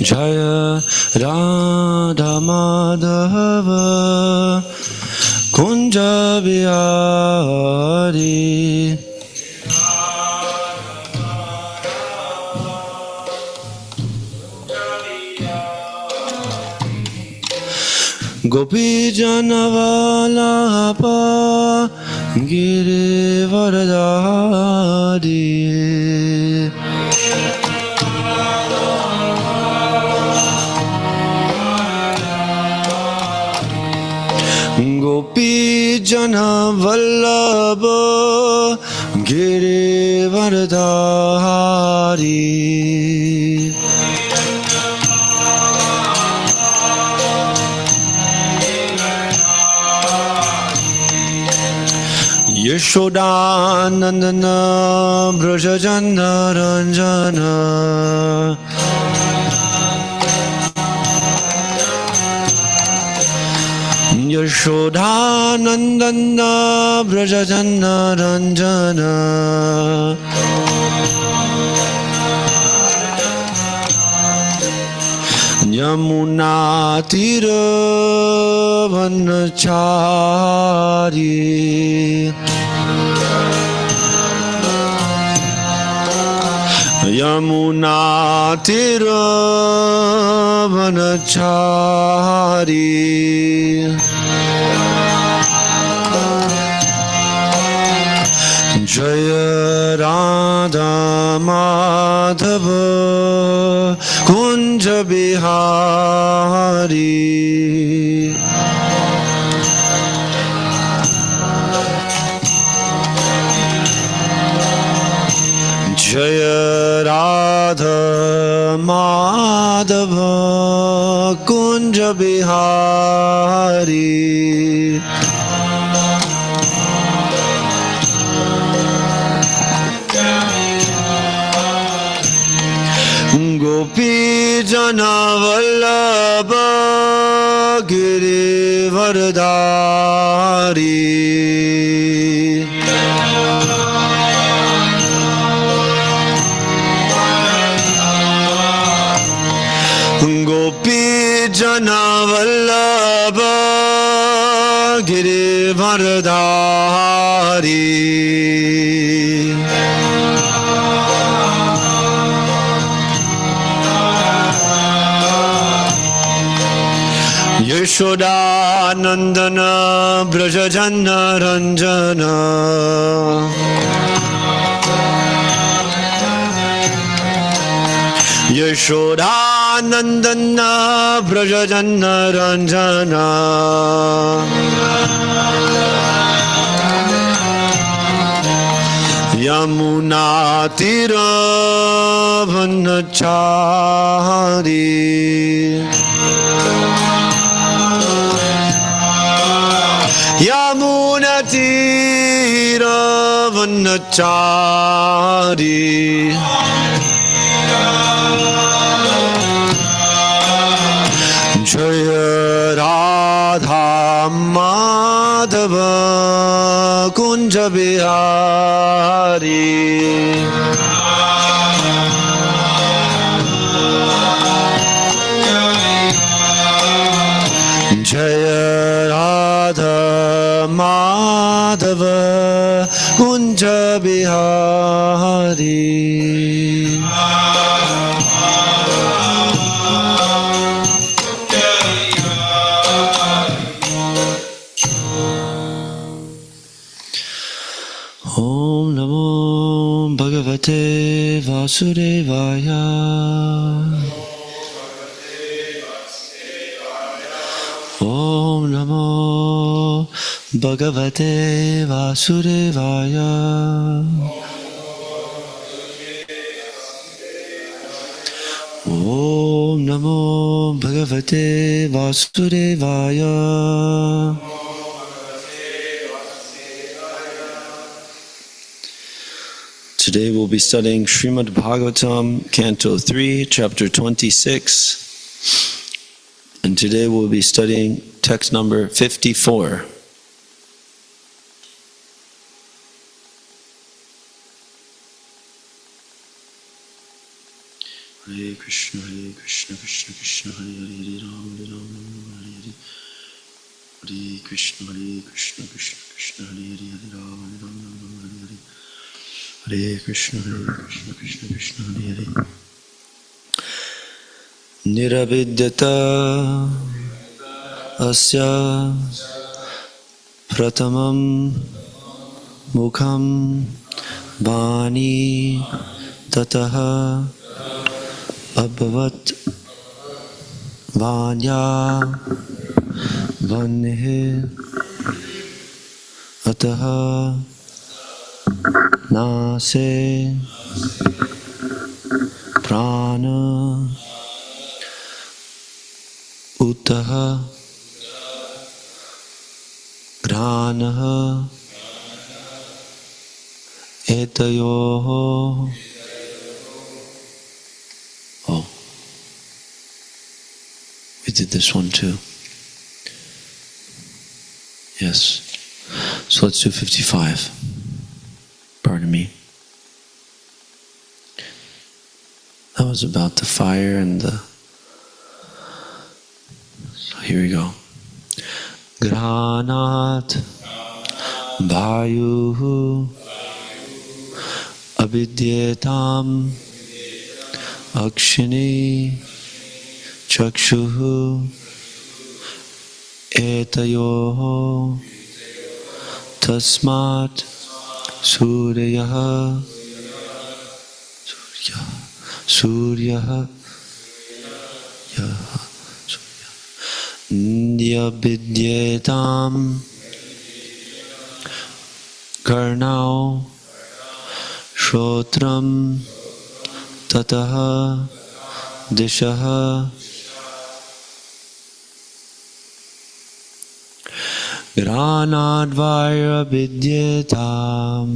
Jaya Radha Madhava Kunja Bihari Gopi Janavalapa Giri Varadari Gopi Janavallabha Giri Varadari Yashodanandana Brajajana Ranjana Yashodanandana Brajajana Ranjana Yamuna Tira Vanachari Yamuna Tira Vanachari Jaya Radha Madhava Kunja Bihari Jaya Radha Madhava Kunja Bihari Gopi Janavallabha Giri Varadari Gopi Janavallabha Giri Varadari Yashodanandana Brajajana Ranjana Yashodanandana Brajajana Ranjana Yamuna Tira Vanachari Yamuna Tira Vanachari Jaya Radha Madhava Kunja Bihari Jaya Radha Madhava Kunja Bihari Om Namo Bhagavate Vasudevaya Om Namo Bhagavate Vasudevaya Om Namo Bhagavate Vasudevaya Today we'll be studying Srimad Bhagavatam, Canto 3, Chapter 26. And today we'll be studying text number 54. Hare Krishna, Krishna Krishna, Hare Hare, Hare Ram, Ram, Hare Hare. Hare Krishna, Krishna Krishna, Hare Hare, Hare Ram, Ram, Hare Hare. Hare Krishna, Krishna Krishna, Hare Hare. Niravidyata asya pratamam mukham vani tataha abhavat vanya vanhe ataha nase prana uttaha granaha etayoho. Oh, we did this one too. Yes. So let's do 55. Pardon me. That was about the fire and the... So here we go. Granat Vayu Avidyetam Akshini Chakshuhu Etayoho Tasmat Suryaha Suryaha Nyabidyetam Karnau Shrotram Tataha Dishaha Granadvaya Vidyetam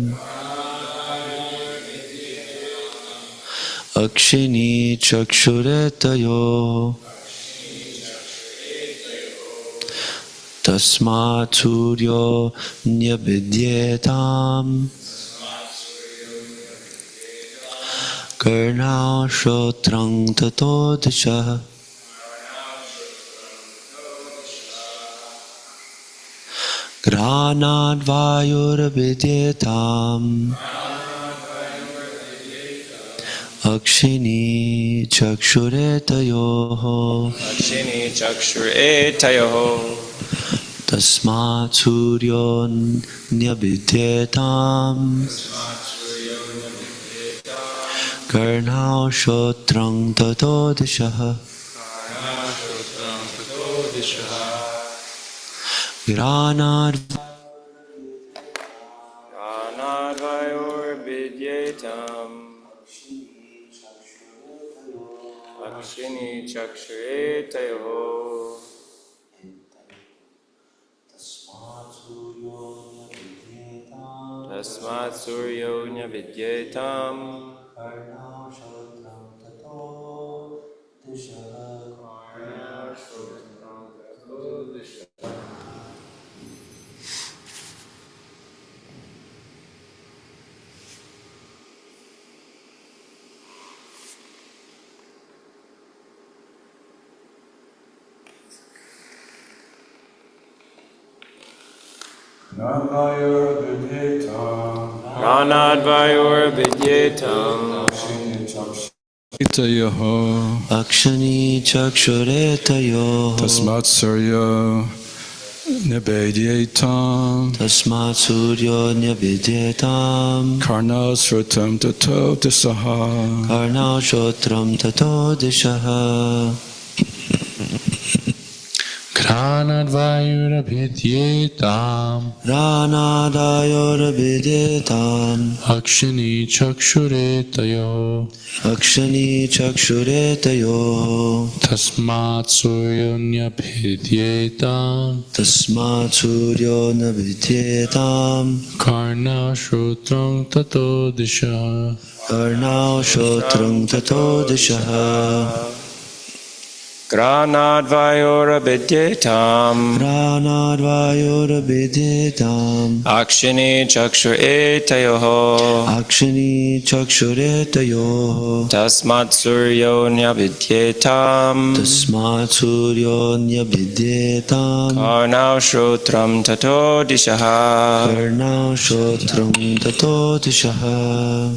Akshini Chakshuretayo Tasmat Suryo Nyabidyetam Karnau Shrotrang Tato Disha Granad Vayur Vidyetam Akshini Chakshuretayoho Akshini Chakshuretayoho Tasmat Suryo Nyabidyetam Karnau Shotrang Tato Dishaha Granad Vayur Vidyetam Akshini Chakshuretayoho Tasmat Suryo Nyabidyetam Karnau Shotrang Tato Dishaha. Granadvayur Vidyetam Akshini Chakshuretayoho Tasmat Suryo Nyabidyetam Tasmat Suryo Nyabidyetam Karnau Srotam Tato Disaha Karnau Shotram Tato Dishaha Granadvayur Vidyetam Granadvayur Vidyetam Akshini Chakshuretayo Akshini Chakshuretayo Tasmat Suryo Nyabidyetam Tasmat Suryo Nyabidyetam Karnau Shrotrang Tato Disha Karnau Shotrang Tato Dishaha. Granadvayora Vidyetam Pranadvayora Vidyetam Akshini Chakshur Etayoho Akshini Chakshuretayoho Tasmat Suryo Nyabidyetam Tasmat Suryo Nyabidyetam Karnau Shrotram Tato Dishaha Karnau Shotram Tato Dishaha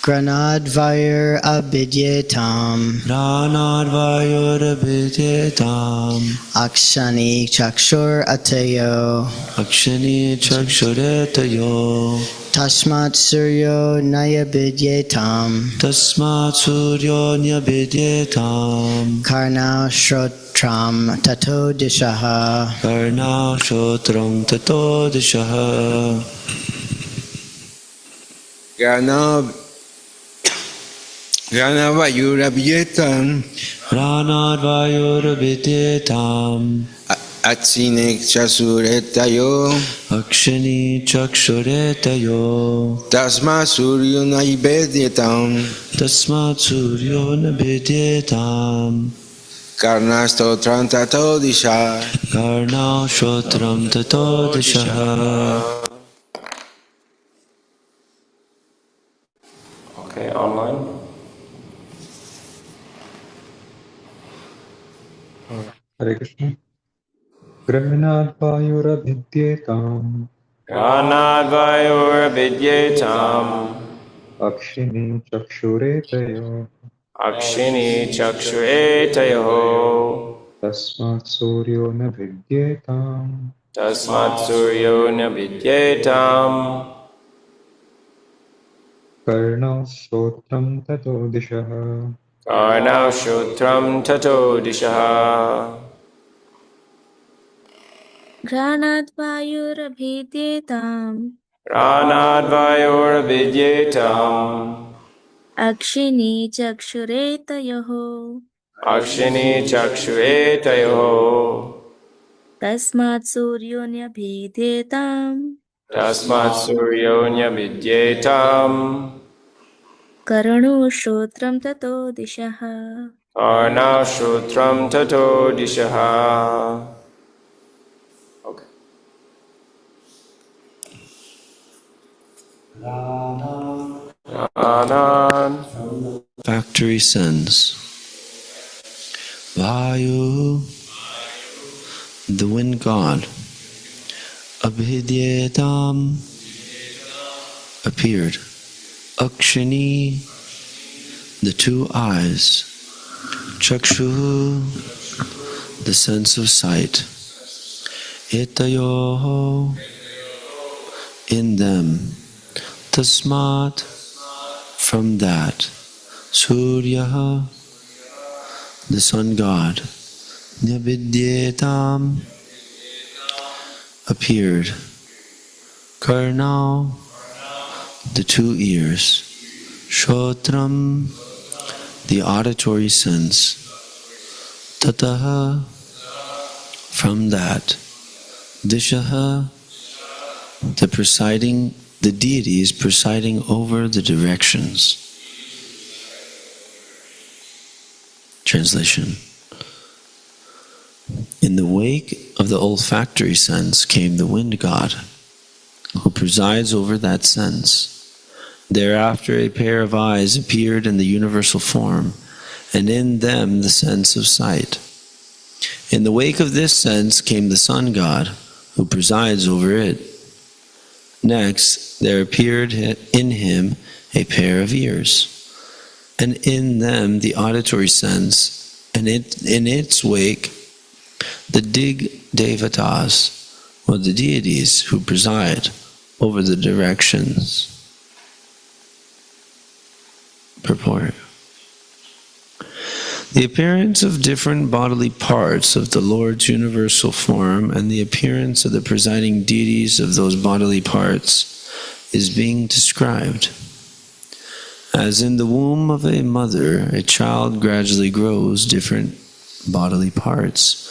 Granadvayar abhidyetam Pranadvayora Vidyetam Akshani chakshur atayo Akshini Chakshuretayo Tasmat suryo nayabhidyetam Tasmat Suryo Nyabidyetam Karnau shrotram tato dishaha Karnau Shotram Tato Dishaha Granavayura Vidyetam Pranadvayora Vidyetam Atsine Chasuretayo Akshini Chakshuretayo Tasma Suryo Naibedyetam Tasmat Suryo Nabidyetam Karnastotram Tato Disha Karnau Shotram Tato Dishaha. Okay, online. Hare Krishna. Granadvayura Vidyetam Granadvayora Vidyetam Akshini Chakshuretayo Akshini Chakshur Etayoho Tasmat Suryo Navidyetam Tasmat Suryo Nyabidyetam Karnau Sotram Tato Dishaha Karnau Shrotram Tato Dishaha Granadvayurabhidyetam Granadvayora Vidyetam Akshini chakshuretayoho Akshini Chakshur Etayoho Tasmat suryonyabhidyetam Tasmat Suryo Nyabidyetam Karano shrotram tato dishaha Karnau Shrotram Tato Dishaha. Okay. Ranan. Factory sends. Vayu, the wind god. Abhidyetam, appeared. Akshini, the two eyes. Chakshu, the sense of sight. Etayoho, in them. Tasmat, from that. Surya, the sun god. Nyabidyetam, appeared. Karnau, the two ears. Shotram, the auditory sense. Tataha, from that. Dishaha, the deities presiding over the directions. Translation. In the wake of the olfactory sense came the wind god, who presides over that sense. Thereafter a pair of eyes appeared in the universal form, and in them the sense of sight. In the wake of this sense came the sun god, who presides over it. Next, there appeared in him a pair of ears, and in them the auditory sense, and in its wake the devatas, or the deities who preside over the directions. Purport. The appearance of different bodily parts of the Lord's universal form and the appearance of the presiding deities of those bodily parts is being described. As in the womb of a mother, a child gradually grows different bodily parts,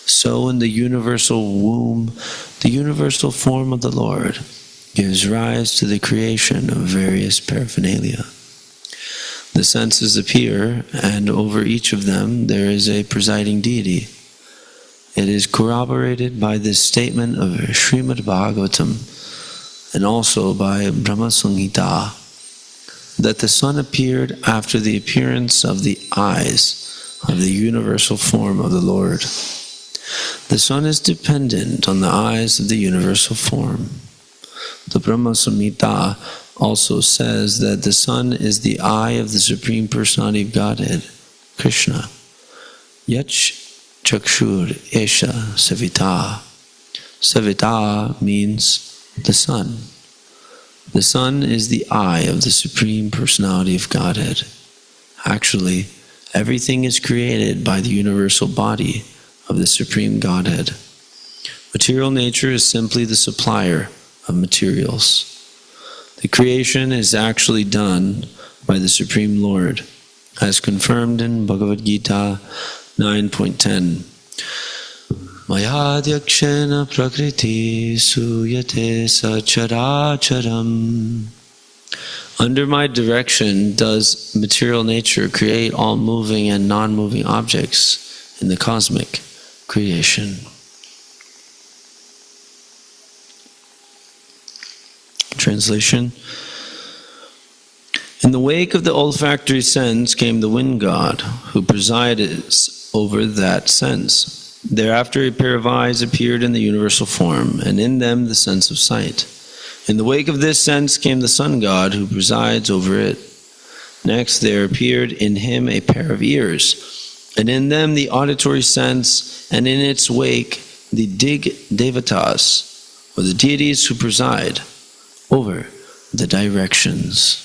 so in the universal womb, the universal form of the Lord gives rise to the creation of various paraphernalia. The senses appear, and over each of them there is a presiding deity. It is corroborated by this statement of Srimad Bhagavatam and also by Brahma Samhita that the sun appeared after the appearance of the eyes of the universal form of the Lord. The sun is dependent on the eyes of the universal form. The Brahma Samhita also says that the sun is the eye of the Supreme Personality of Godhead, Krishna. Yach Chakshur Esha Savita. Savita means the sun. The sun is the eye of the Supreme Personality of Godhead. Actually, everything is created by the universal body of the Supreme Godhead. Material nature is simply the supplier of materials. The creation is actually done by the Supreme Lord, as confirmed in Bhagavad Gita 9.10. Mayadhyakshena prakriti suyate sacharacharam. Under my direction does material nature create all moving and non-moving objects in the cosmic creation. Translation. In the wake of the olfactory sense came the wind god, who presided over that sense. Thereafter a pair of eyes appeared in the universal form, and in them the sense of sight. In the wake of this sense came the sun god, who presides over it. Next there appeared in him a pair of ears, and in them the auditory sense, and in its wake the devatas, or the deities who preside over the directions.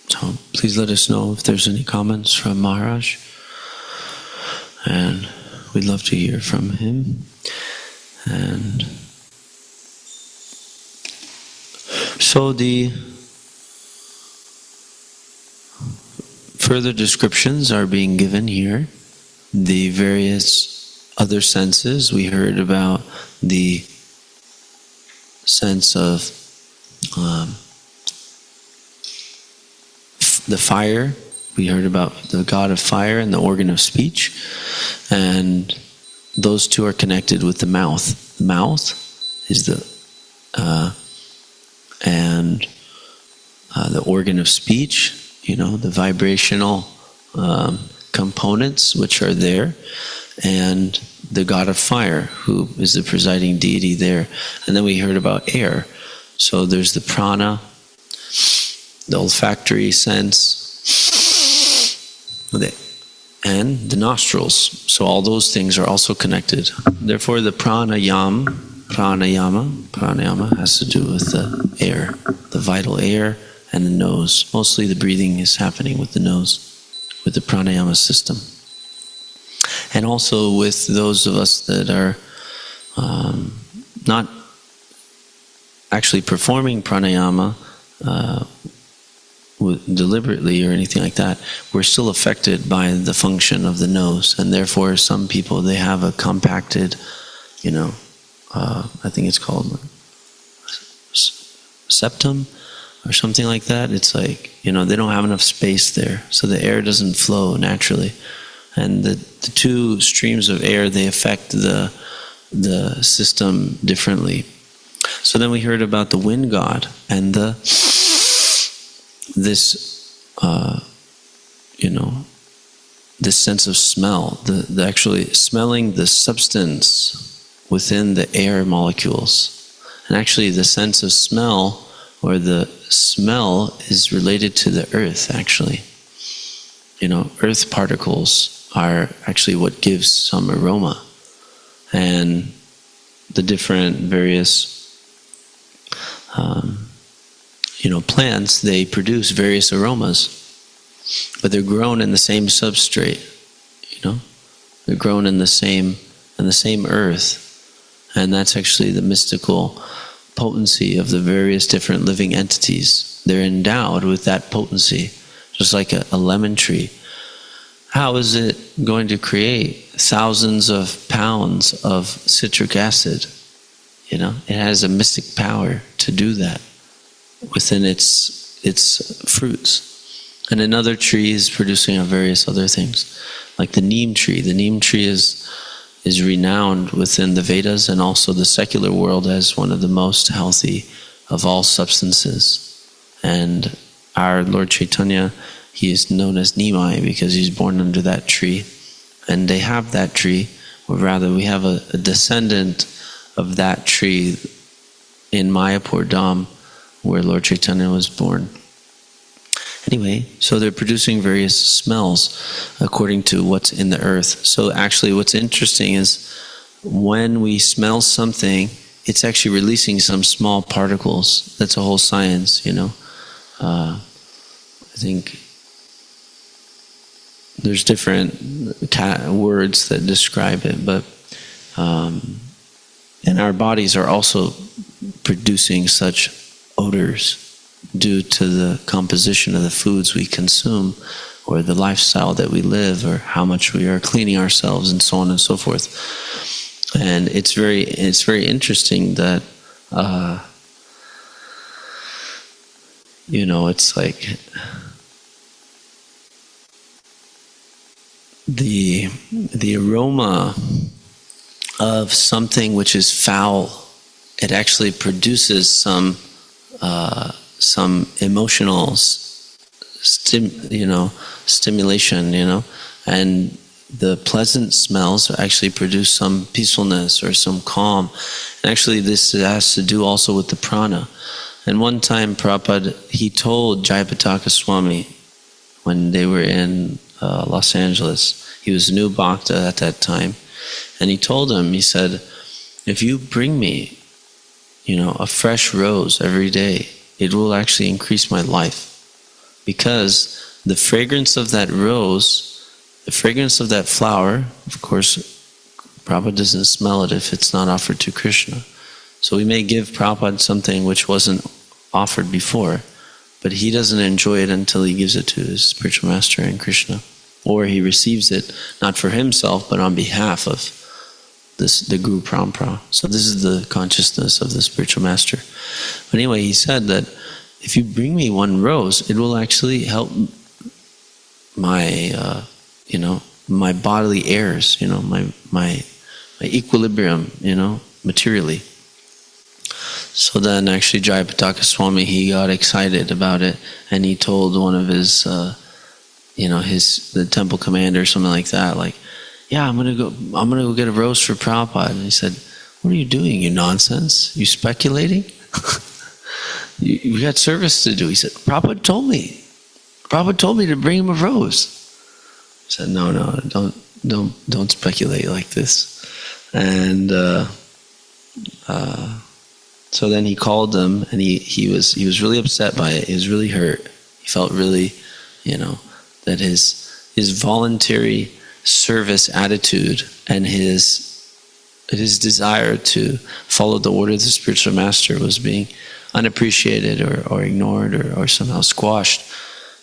So please let us know if there's any comments from Maharaj, and we'd love to hear from him. And so the further descriptions are being given here. The various other senses, we heard about the sense of the fire. We heard about the god of fire and the organ of speech, and those two are connected with the mouth. The mouth is the organ of speech. You know, the vibrational components which are there, and the god of fire, who is the presiding deity there. And then we heard about air. So there's the prana, the olfactory sense, and the nostrils. So all those things are also connected. Therefore the pranayama has to do with the air, the vital air, and the nose. Mostly the breathing is happening with the nose, with the pranayama system. And also with those of us that are not actually performing pranayama deliberately or anything like that, we're still affected by the function of the nose. And therefore some people, they have a compacted, I think it's called septum, or something like that. It's like, they don't have enough space there, so the air doesn't flow naturally. And the two streams of air, they affect the system differently. So then we heard about the wind god and this sense of smell, the actually smelling the substance within the air molecules. And actually the sense of smell, or the smell, is related to the earth, actually. Earth particles are actually what gives some aroma. And the different various plants, they produce various aromas, but they're grown in the same substrate. They're grown in the same earth, and that's actually the mystical potency of the various different living entities. They're endowed with that potency, just like a lemon tree. How is it going to create thousands of pounds of citric acid. You know, it has a mystic power to do that within its fruits. And another tree is producing various other things, like the neem tree. The neem tree is renowned within the Vedas and also the secular world as one of the most healthy of all substances. And our Lord Chaitanya, he is known as Nimai because he's born under that tree. And they have that tree, or rather we have a descendant of that tree in Mayapur Dham, where Lord Chaitanya was born. Anyway, so they're producing various smells according to what's in the earth. So actually what's interesting is when we smell something, it's actually releasing some small particles. That's a whole science, you know. I think there's different words that describe it, but and our bodies are also producing such odors due to the composition of the foods we consume, or the lifestyle that we live, or how much we are cleaning ourselves, and so on and so forth. And it's very interesting that you know, it's like the aroma of something which is foul, it actually produces some emotional stimulation, you know, and the pleasant smells actually produce some peacefulness or some calm. And actually this has to do also with the prana. And one time Prabhupada, he told Jayapataka Swami when they were in Los Angeles, he was new bhakta at that time, and he told him, he said, if you bring me, you know, a fresh rose every day, it will actually increase my life. Because the fragrance of that rose, the fragrance of that flower, of course, Prabhupada doesn't smell it if it's not offered to Krishna. So we may give Prabhupada something which wasn't offered before, but he doesn't enjoy it until he gives it to his spiritual master and Krishna. Or he receives it, not for himself, but on behalf of the Guru Parampara. So this is the consciousness of the spiritual master. But anyway, he said that if you bring me one rose, it will actually help my, you know, my bodily airs, you know, my equilibrium, you know, materially. So then actually Jayapataka Swami, he got excited about it, and he told one of his, you know, the temple commander or something like that, like, yeah, I'm gonna go get a rose for Prabhupada. And he said, what are you doing, you nonsense? You speculating? you got service to do. He said, Prabhupada told me to bring him a rose. He said, no, don't speculate like this. And so then he called them, and he was really upset by it. He was really hurt. He felt really, you know, that his voluntary service attitude and his desire to follow the order of the spiritual master was being unappreciated or ignored or somehow squashed.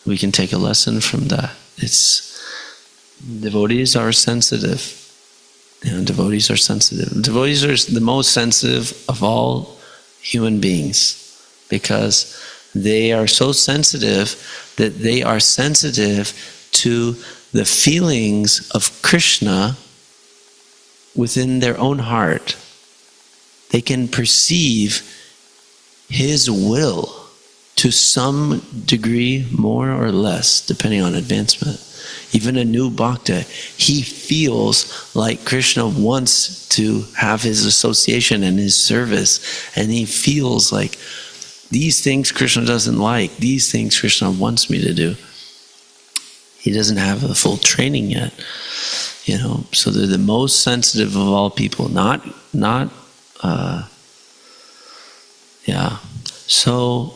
We can take a lesson from that. Devotees are sensitive. You know, devotees are sensitive. Devotees are the most sensitive of all human beings, because they are so sensitive that they are sensitive to the feelings of Krishna within their own heart. They can perceive his will to some degree, more or less, depending on advancement. Even a new bhakta, he feels like Krishna wants to have his association and his service, and he feels like these things Krishna doesn't like, these things Krishna wants me to do. He doesn't have the full training yet, you know. So they're the most sensitive of all people. So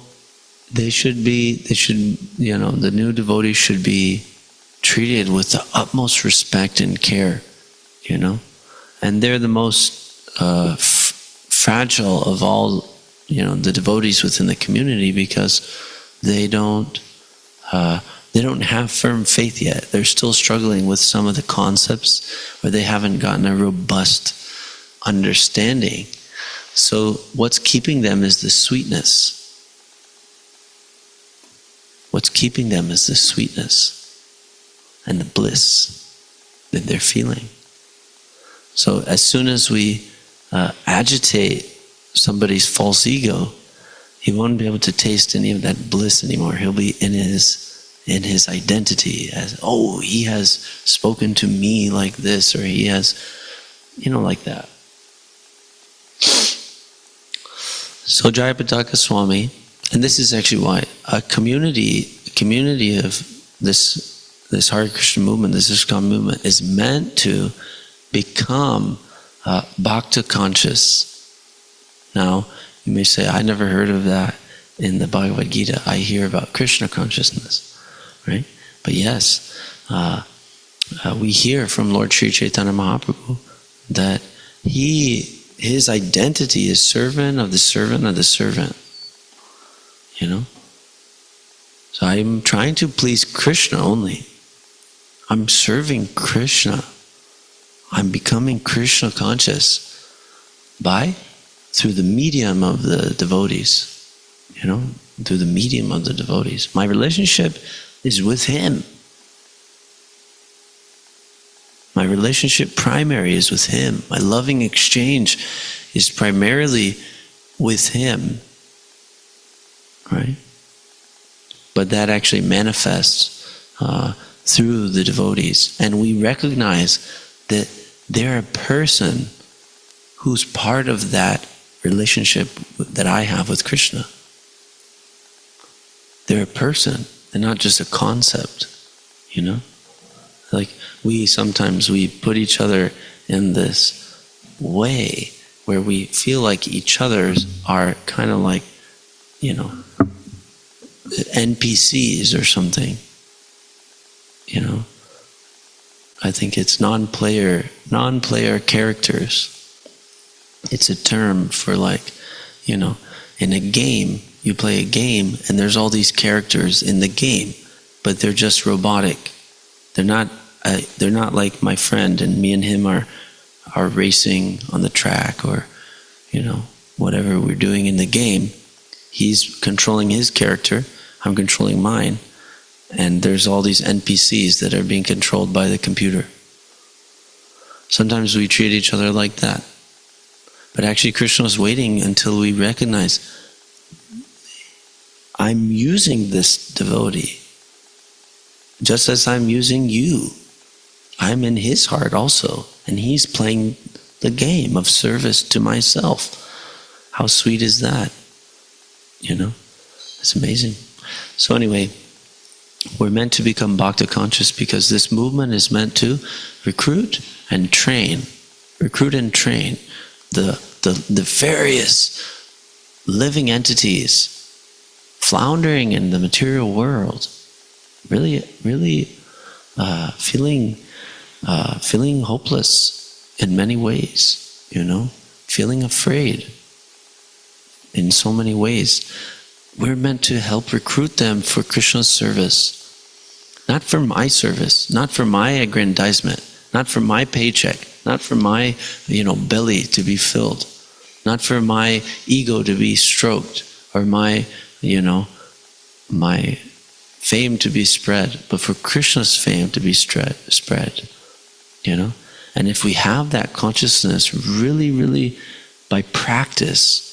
they should, you know, the new devotees should be treated with the utmost respect and care, you know. And they're the most fragile of all, you know, the devotees within the community, because they don't They don't have firm faith yet. They're still struggling with some of the concepts, or they haven't gotten a robust understanding. So what's keeping them is the sweetness. What's keeping them is the sweetness and the bliss that they're feeling. So as soon as we agitate somebody's false ego, he won't be able to taste any of that bliss anymore. He'll be in his identity as, oh, he has spoken to me like this, or he has, like that. So Jayapataka Swami, and this is actually why a community of this Hare Krishna movement, this ISKCON movement, is meant to become bhakta conscious. Now, you may say, I never heard of that in the Bhagavad Gita. I hear about Krishna consciousness, right? But yes, we hear from Lord Sri Chaitanya Mahaprabhu that his identity is servant of the servant of the servant. So I'm trying to please Krishna only. I'm serving Krishna. I'm becoming Krishna conscious through the medium of the devotees. Through the medium of the devotees. My relationship is with him. My relationship primary is with him. My loving exchange is primarily with him. Right? But that actually manifests through the devotees. And we recognize that they're a person who's part of that relationship that I have with Krishna. They're a person. They're not just a concept. Like sometimes we put each other in this way where we feel like each other are kind of like, NPCs or something. I think it's non-player characters. It's a term for in a game, you play a game and there's all these characters in the game, but they're just robotic. They're not like my friend, and me and him are racing on the track, or whatever we're doing in the game. He's controlling his character, I'm controlling mine, and there's all these NPCs that are being controlled by the computer. Sometimes we treat each other like that. But actually Krishna is waiting until we recognize, I'm using this devotee just as I'm using you. I'm in his heart also, and he's playing the game of service to myself. How sweet is that? It's amazing. So anyway, we're meant to become bhakta conscious because this movement is meant to recruit and train the various living entities floundering in the material world, really feeling hopeless in many ways, feeling afraid in so many ways. We're meant to help recruit them for Krishna's service, not for my service, not for my aggrandizement, not for my paycheck, not for my belly to be filled, not for my ego to be stroked, or my my fame to be spread, but for Krishna's fame to be spread. And if we have that consciousness really by practice,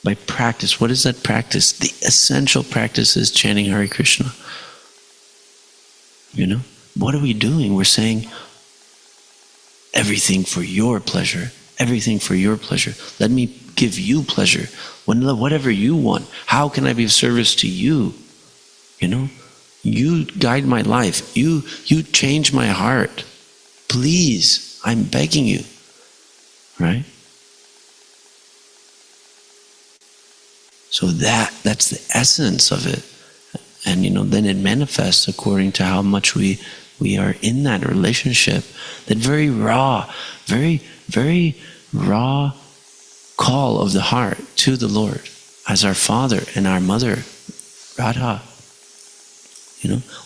what is that practice? The essential practice is chanting Hare Krishna. What are we doing? We're saying, everything for your pleasure, everything for your pleasure. Let me give you pleasure. Whatever you want. How can I be of service to you? You guide my life. You change my heart. Please, I'm begging you. Right? So that's the essence of it. And then it manifests according to how much we are in that relationship. That very raw call of the heart to the Lord as our Father and our Mother, Radha.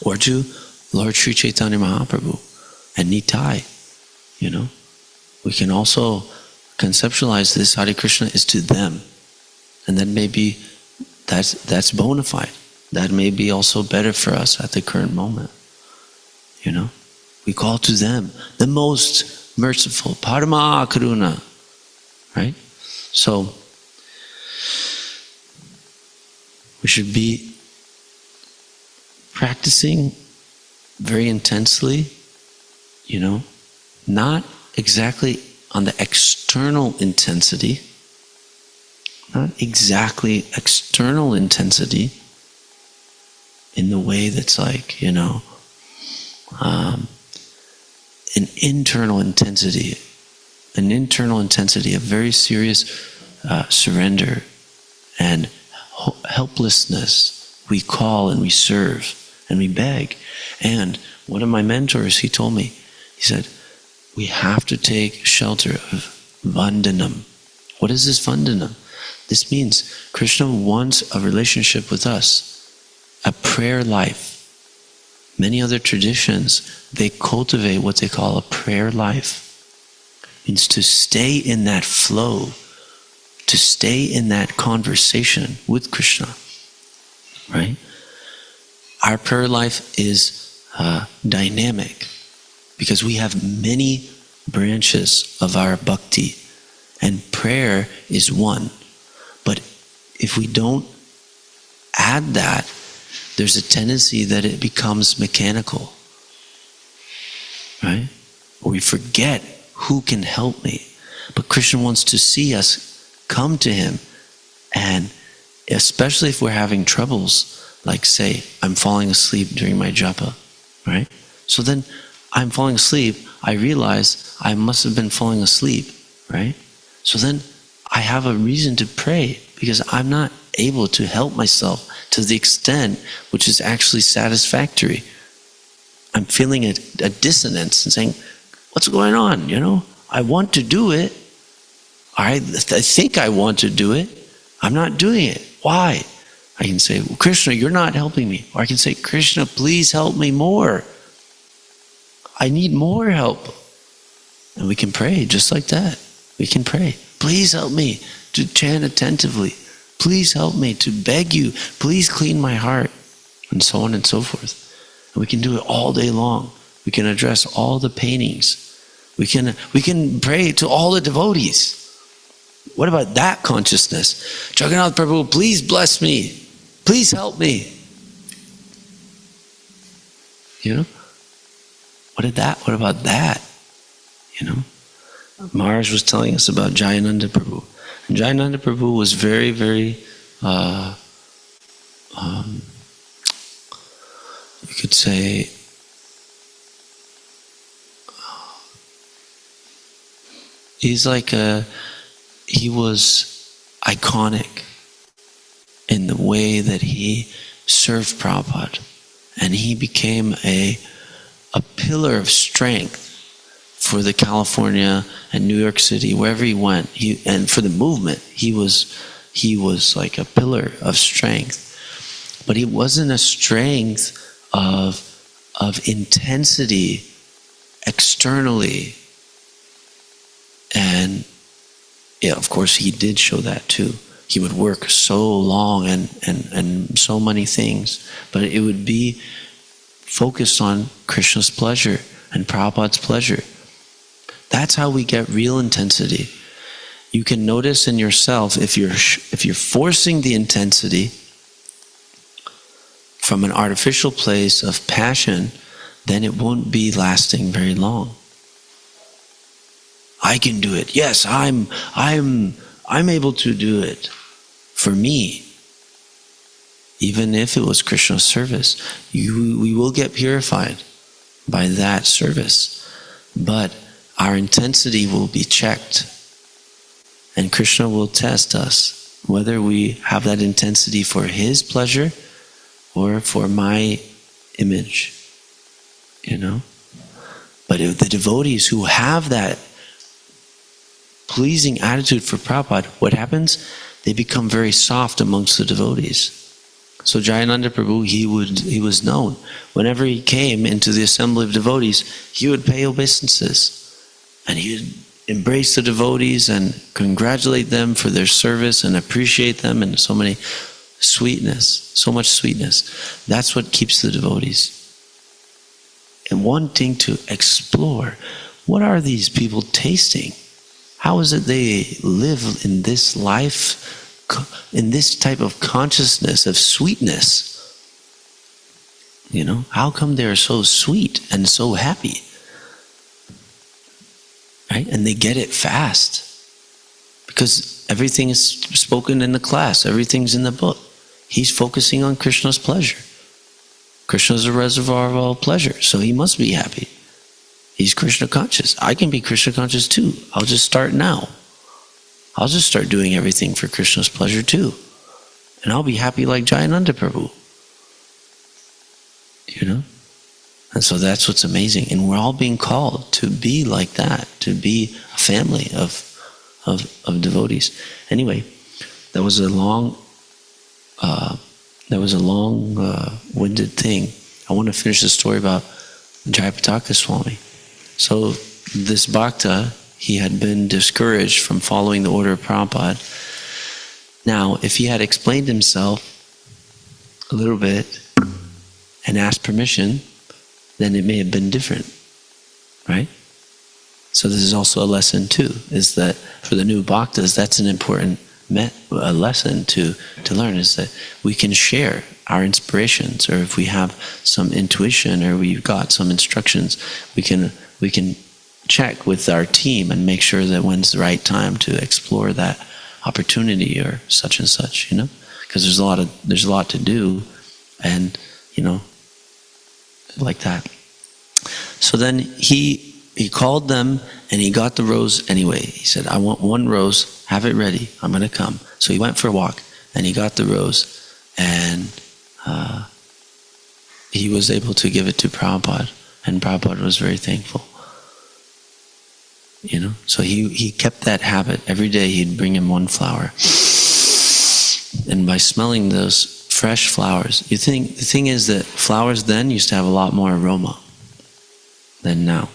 or to Lord Sri Chaitanya Mahaprabhu and Nitai, We can also conceptualize this Hare Krishna is to them. And that may be, that's bona fide. That may be also better for us at the current moment. We call to them, the most merciful, Parama Karuna, right? So, we should be practicing very intensely, not exactly on the external intensity, in the way that's like, an internal intensity, of very serious surrender and helplessness. We call and we serve and we beg. And one of my mentors, he told me, he said, we have to take shelter of vandanam. What is this vandanam? This means Krishna wants a relationship with us, a prayer life. Many other traditions, they cultivate what they call a prayer life. It means to stay in that flow, to stay in that conversation with Krishna, right? Our prayer life is dynamic because we have many branches of our bhakti, and prayer is one. But if we don't add that, there's a tendency that it becomes mechanical, right? Or we forget who can help me. But Krishna wants to see us come to him, and especially if we're having troubles, like say, I'm falling asleep during my japa, right? So then I'm falling asleep, I realize I must have been falling asleep, right? So then I have a reason to pray because I'm not able to help myself to the extent which is actually satisfactory. I'm feeling a dissonance and saying, what's going on, I want to do it. I think I want to do it. I'm not doing it. Why? I can say, well, Krishna, you're not helping me. Or I can say, Krishna, please help me more. I need more help. And we can pray just like that. We can pray. Please help me to chant attentively. Please help me to beg you. Please clean my heart. And so on and so forth. And we can do it all day long. We can address all the paintings. We can pray to all the devotees. What about that consciousness? Jagannath Prabhu, please bless me. Please help me. What about that? Maharaj was telling us about Jayananda Prabhu. And Jayananda Prabhu was very, very, you could say, he was iconic in the way that he served Prabhupada. And he became a pillar of strength for the California and New York City, wherever he went. And for the movement, he was like a pillar of strength. But it wasn't a strength of intensity externally. And yeah, of course, he did show that too. He would work so long and so many things, but it would be focused on Krishna's pleasure and Prabhupada's pleasure. That's how we get real intensity. You can notice in yourself, if you're forcing the intensity from an artificial place of passion, then it won't be lasting very long. I can do it. Yes, I'm able to do it. For me, even if it was Krishna's service, we will get purified by that service. But our intensity will be checked. And Krishna will test us whether we have that intensity for his pleasure or for my image. But if the devotees who have that pleasing attitude for Prabhupada, what happens? They become very soft amongst the devotees. So Jayananda Prabhu, he was known. Whenever he came into the assembly of devotees, he would pay obeisances. And he would embrace the devotees and congratulate them for their service and appreciate them, and so much sweetness. That's what keeps the devotees. And wanting to explore, what are these people tasting? How is it they live in this life, in this type of consciousness of sweetness? You know, how come they're so sweet and so happy? Right? And they get it fast. Because everything is spoken in the class, everything's in the book. He's focusing on Krishna's pleasure. Krishna is a reservoir of all pleasure, so he must be happy. He's Krishna conscious. I can be Krishna conscious too. I'll just start now. I'll just start doing everything for Krishna's pleasure too. And I'll be happy like Jayananda Prabhu. You know? And so that's what's amazing. And we're all being called to be like that, to be a family of devotees. Anyway, that was a long-winded thing. I want to finish the story about Jayapataka Swami. So this bhakta, he had been discouraged from following the order of Prabhupada. Now, if he had explained himself a little bit and asked permission, then it may have been different, right? So this is also a lesson too, is that for the new bhaktas, that's an important lesson to learn, is that we can share our inspirations, or if we have some intuition or we've got some instructions, we can check with our team and make sure that when's the right time to explore that opportunity or such and such, you know, because there's a lot to do, and you know, like that. So then he called them and he got the rose anyway. He said, I want one rose, have it ready, I'm going to come. So he went for a walk and he got the rose, and he was able to give it to Prabhupada, and Prabhupada was very thankful. You know, so he kept that habit. Every day he'd bring him one flower. And by smelling those fresh flowers, the thing is that flowers then used to have a lot more aroma than now.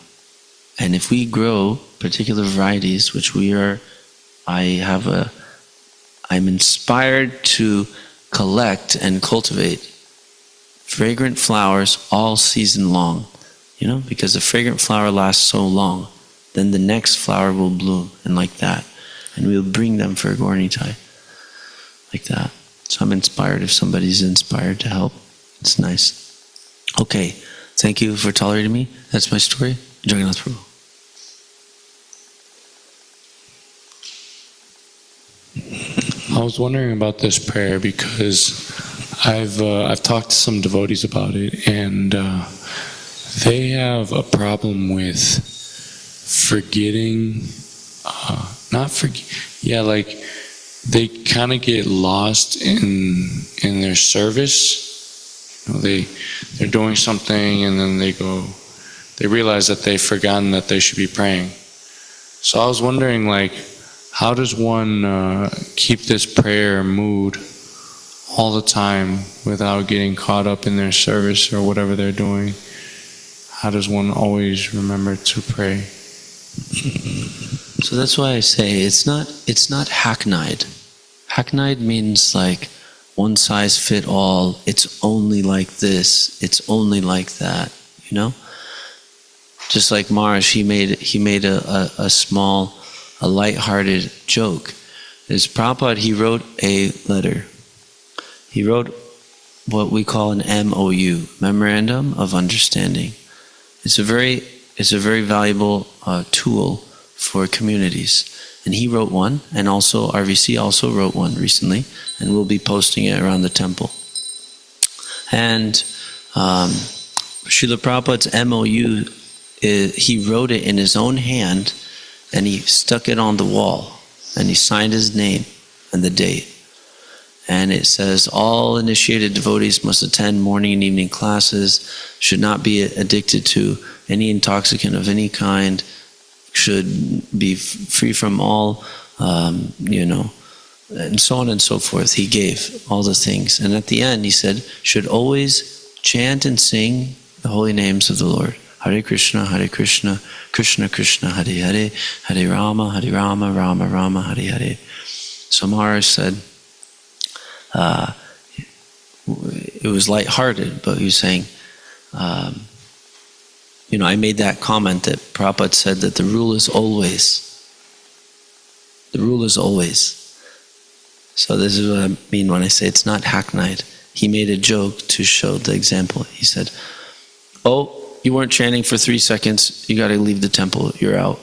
And if we grow particular varieties, which I'm inspired to collect and cultivate fragrant flowers all season long, you know, because the fragrant flower lasts so long, then the next flower will bloom, and like that. And we'll bring them for Gauranitai, like that. So I'm inspired if somebody's inspired to help. It's nice. Okay, thank you for tolerating me. That's my story. Jagannath Prabhu. I was wondering about this prayer because I've talked to some devotees about it, and they have a problem with forgetting. Like they kind of get lost in their service. You know, they're doing something, and then they realize that they've forgotten that they should be praying. So I was wondering, like, how does one keep this prayer mood all the time without getting caught up in their service or whatever they're doing? How does one always remember to pray? So that's why I say it's not hackneyed. Hackneyed means like one size fit all. It's only like this. It's only like that. You know, just like Maharaj, he made a small, a light-hearted joke. As Prabhupada, he wrote a letter. He wrote what we call an MOU, Memorandum of Understanding. It's a very valuable tool for communities. And he wrote one, and also RVC also wrote one recently, and we'll be posting it around the temple. And Srila Prabhupada's MOU, he wrote it in his own hand, and he stuck it on the wall, and he signed his name and the date. And it says, all initiated devotees must attend morning and evening classes, should not be addicted to any intoxicant of any kind, should be free from all, and so on and so forth. He gave all the things. And at the end, he said, should always chant and sing the holy names of the Lord. Hare Krishna, Krishna Krishna, Hare Hare, Hare Rama, Rama Rama, Hare Hare. So Maharaj said, it was lighthearted, but he was saying, I made that comment that Prabhupada said that the rule is always. The rule is always. So this is what I mean when I say it's not hackneyed. He made a joke to show the example. He said, oh, you weren't chanting for 3 seconds, you got to leave the temple, you're out.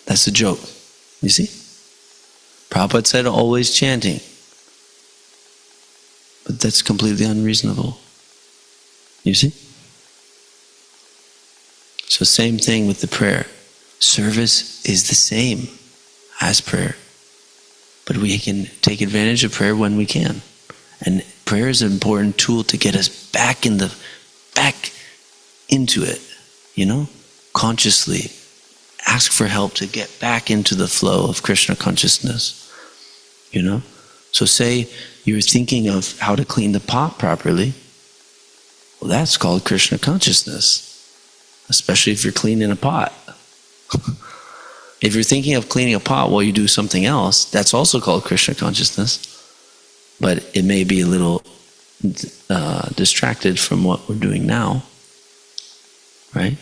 That's a joke. You see? Prabhupada said always chanting. But that's completely unreasonable. You see? So same thing with the prayer. Service is the same as prayer. But we can take advantage of prayer when we can. And prayer is an important tool to get us back into it, consciously. Ask for help to get back into the flow of Krishna consciousness. So say you're thinking of how to clean the pot properly. Well, that's called Krishna consciousness. Especially if you're cleaning a pot. If you're thinking of cleaning a pot while you do something else, that's also called Krishna consciousness. But it may be a little distracted from what we're doing now. Right?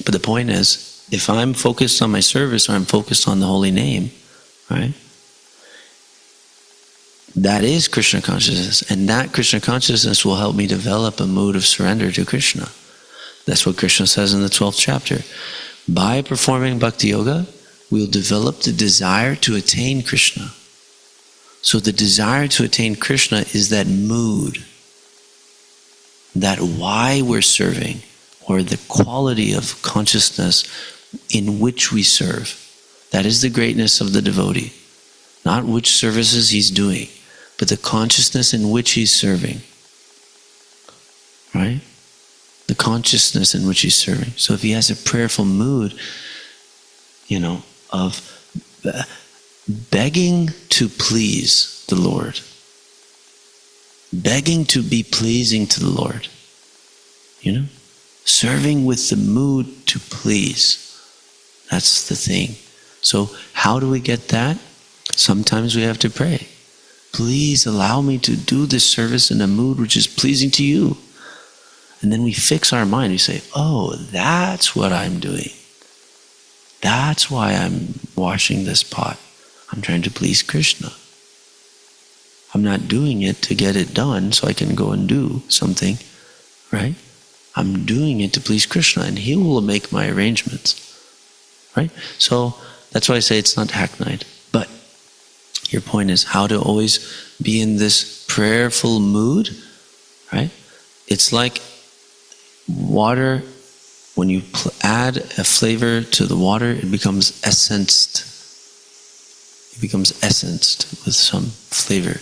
But the point is, if I'm focused on my service or I'm focused on the holy name, right? That is Krishna consciousness. And that Krishna consciousness will help me develop a mood of surrender to Krishna. That's what Krishna says in the 12th chapter. By performing bhakti yoga, we'll develop the desire to attain Krishna. So the desire to attain Krishna is that mood, that why we're serving, or the quality of consciousness in which we serve. That is the greatness of the devotee. Not which services he's doing, but the consciousness in which he's serving. Right? The consciousness in which he's serving. So if he has a prayerful mood, of begging to please the Lord, begging to be pleasing to the Lord, serving with the mood to please. That's the thing. So how do we get that? Sometimes we have to pray. Please allow me to do this service in a mood which is pleasing to you. And then we fix our mind. We say, oh, that's what I'm doing. That's why I'm washing this pot. I'm trying to please Krishna. I'm not doing it to get it done so I can go and do something, right? I'm doing it to please Krishna, and he will make my arrangements, right? So that's why I say it's not hackneyed. But your point is how to always be in this prayerful mood, right? It's like water. When you add a flavor to the water, it becomes essenced. It becomes essenced with some flavor.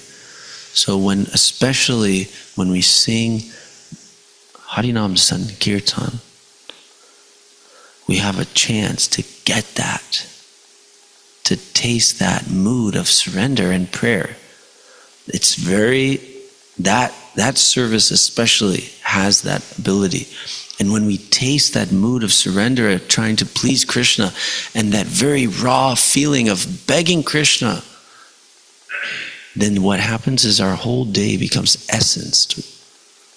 So especially when we sing Harinam Sankirtan, we have a chance to get that, to taste that mood of surrender and prayer. It's that service especially has that ability. And when we taste that mood of surrender of trying to please Krishna and that very raw feeling of begging Krishna, then what happens is our whole day becomes essenced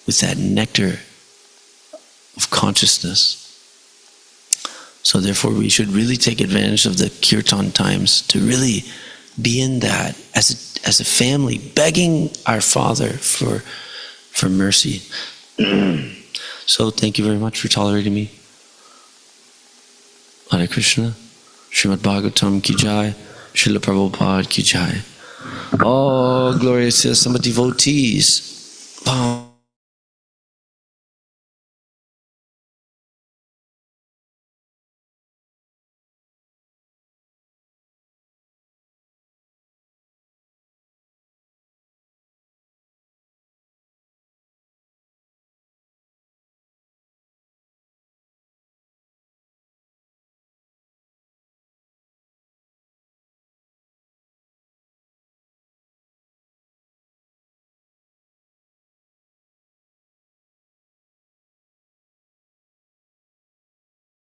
with that nectar of consciousness. So therefore we should really take advantage of the kirtan times to really be in that as a family, begging our Father for mercy. So thank you very much for tolerating me. Hare Krishna, Srimad Bhagavatam ki jai, Srila Prabhupada ki jai. Oh, glorious some devotees.